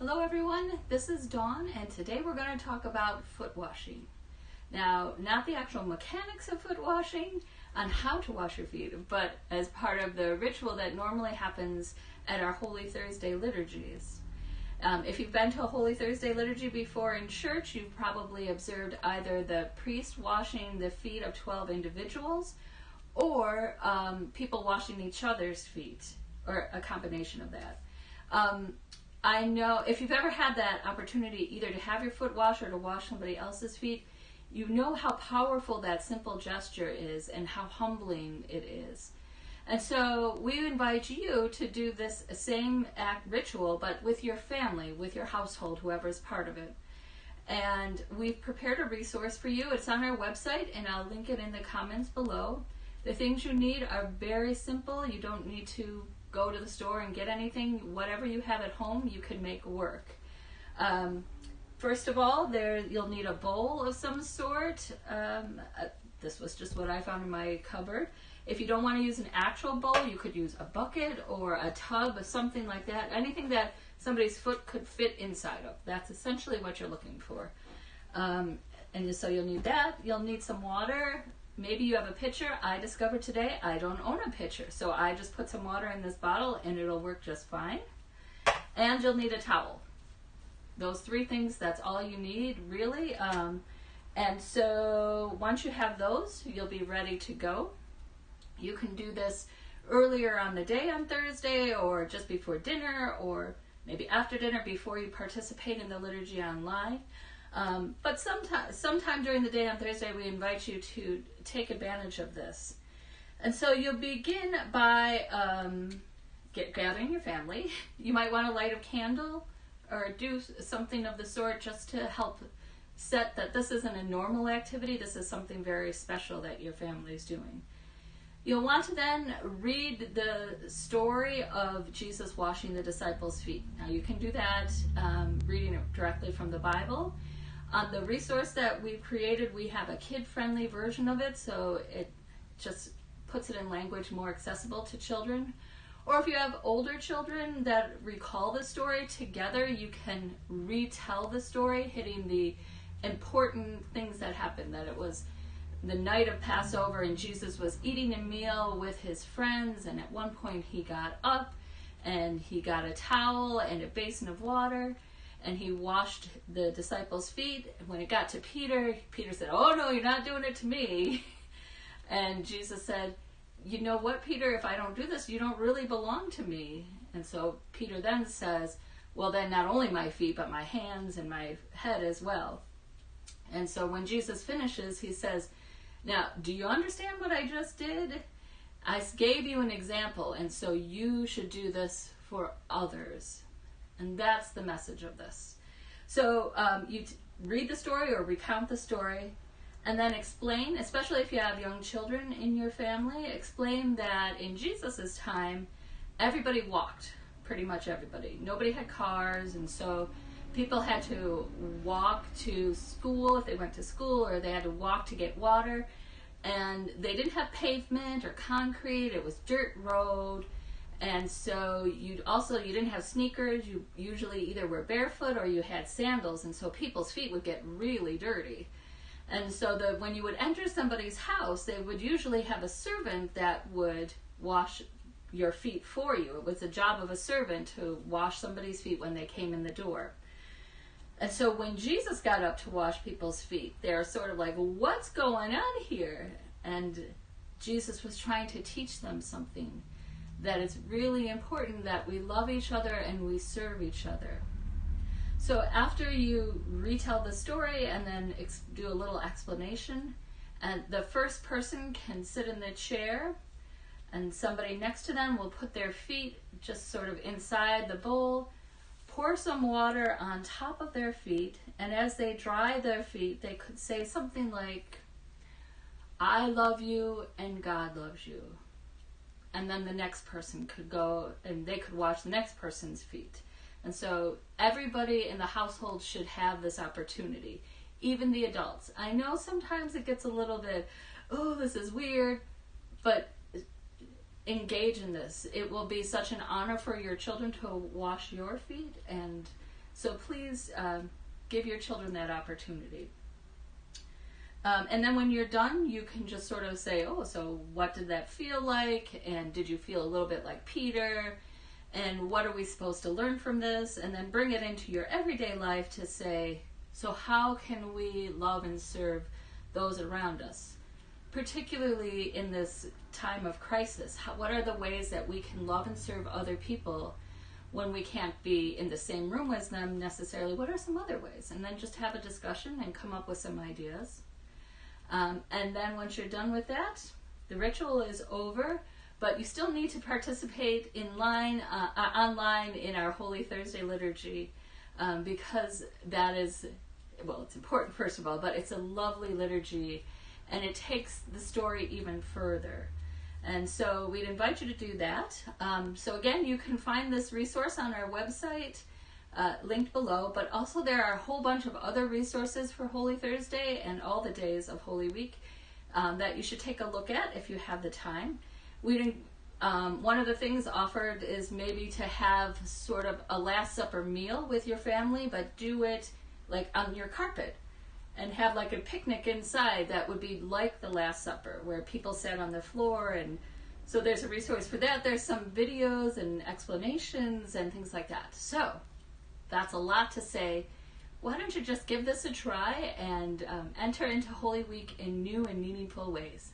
Hello everyone, this is Dawn, and today we're going to talk about foot washing. Now, not the actual mechanics of foot washing on how to wash your feet, but as part of the ritual that normally happens at our Holy Thursday liturgies. If you've been to a Holy Thursday liturgy before in church, you've probably observed either the priest washing the feet of 12 individuals or people washing each other's feet, or a combination of that. I know if you've ever had that opportunity either to have your foot washed or to wash somebody else's feet, you know how powerful that simple gesture is and how humbling it is. And so we invite you to do this same act ritual, but with your family, with your household, whoever's part of it. And we've prepared a resource for you. It's on our website, and I'll link it in the comments below. The things you need are very simple. You don't need to go to the store and get anything. Whatever you have at home, you can make work. First of all, you'll need a bowl of some sort. This was just what I found in my cupboard. If you don't want to use an actual bowl, you could use a bucket or a tub or something like that. Anything that somebody's foot could fit inside of. That's essentially what you're looking for. And so you'll need that. You'll need some water. Maybe you have a pitcher. I discovered today I don't own a pitcher, so I just put some water in this bottle and it'll work just fine. And you'll need a towel. Those three things, that's all you need, really. And so once you have those, you'll be ready to go. You can do this earlier on the day on Thursday, or just before dinner, or maybe after dinner before you participate in the liturgy online. But sometime during the day on Thursday, we invite you to take advantage of this. And so you'll begin by gathering your family. You might want to light a candle or do something of the sort just to help set that this isn't a normal activity. This is something very special that your family is doing. You'll want to then read the story of Jesus washing the disciples' feet. Now you can do that reading it directly from the Bible. On the resource that we've created, we have a kid-friendly version of it, so it just puts it in language more accessible to children. Or if you have older children that recall the story together, you can retell the story, hitting the important things that happened, that it was the night of Passover and Jesus was eating a meal with his friends, and at one point he got up and he got a towel and a basin of water, and he washed the disciples' feet. When it got to Peter, Peter said, "Oh no, you're not doing it to me." And Jesus said, "You know what, Peter, if I don't do this, you don't really belong to me." And so Peter then says, "Well then, not only my feet, but my hands and my head as well." And so when Jesus finishes, he says, "Now, do you understand what I just did? I gave you an example, and so you should do this for others." And that's the message of this. So you read the story or recount the story, and then explain, especially if you have young children in your family, explain that in Jesus' time, everybody walked, pretty much everybody. Nobody had cars, and so people had to walk to school if they went to school, or they had to walk to get water. And they didn't have pavement or concrete, it was dirt road. And so you didn't have sneakers. You usually either were barefoot or you had sandals, and so people's feet would get really dirty. And so when you would enter somebody's house, they would usually have a servant that would wash your feet for you. It was the job of a servant to wash somebody's feet when they came in the door. And so when Jesus got up to wash people's feet, they're sort of like, "What's going on here?" And Jesus was trying to teach them something, that it's really important that we love each other and we serve each other. So after you retell the story and then do a little explanation, and the first person can sit in the chair, and somebody next to them will put their feet just sort of inside the bowl, pour some water on top of their feet, and as they dry their feet, they could say something like, "I love you and God loves you." And then the next person could go and they could wash the next person's feet. And so everybody in the household should have this opportunity, even the adults. I know sometimes it gets a little bit, "Oh, this is weird," but engage in this. It will be such an honor for your children to wash your feet, and So please give your children that opportunity. And then when you're done, you can just sort of say, oh, so what did that feel like? And did you feel a little bit like Peter? And what are we supposed to learn from this? And then bring it into your everyday life to say, so how can we love and serve those around us? Particularly in this time of crisis, what are the ways that we can love and serve other people when we can't be in the same room as them necessarily? What are some other ways? And then just have a discussion and come up with some ideas. And then once you're done with that, the ritual is over, but you still need to participate online in our Holy Thursday liturgy, because that is, well, it's important first of all, but it's a lovely liturgy, and it takes the story even further. And so we'd invite you to do that. So again, you can find this resource on our website, linked below, but also there are a whole bunch of other resources for Holy Thursday and all the days of Holy Week that you should take a look at if you have the time. One of the things offered is maybe to have sort of a Last Supper meal with your family, but do it like on your carpet and have like a picnic inside that would be like the Last Supper, where people sat on the floor. And so there's a resource for that. There's some videos and explanations and things like that. So that's a lot to say. Why don't you just give this a try and enter into Holy Week in new and meaningful ways?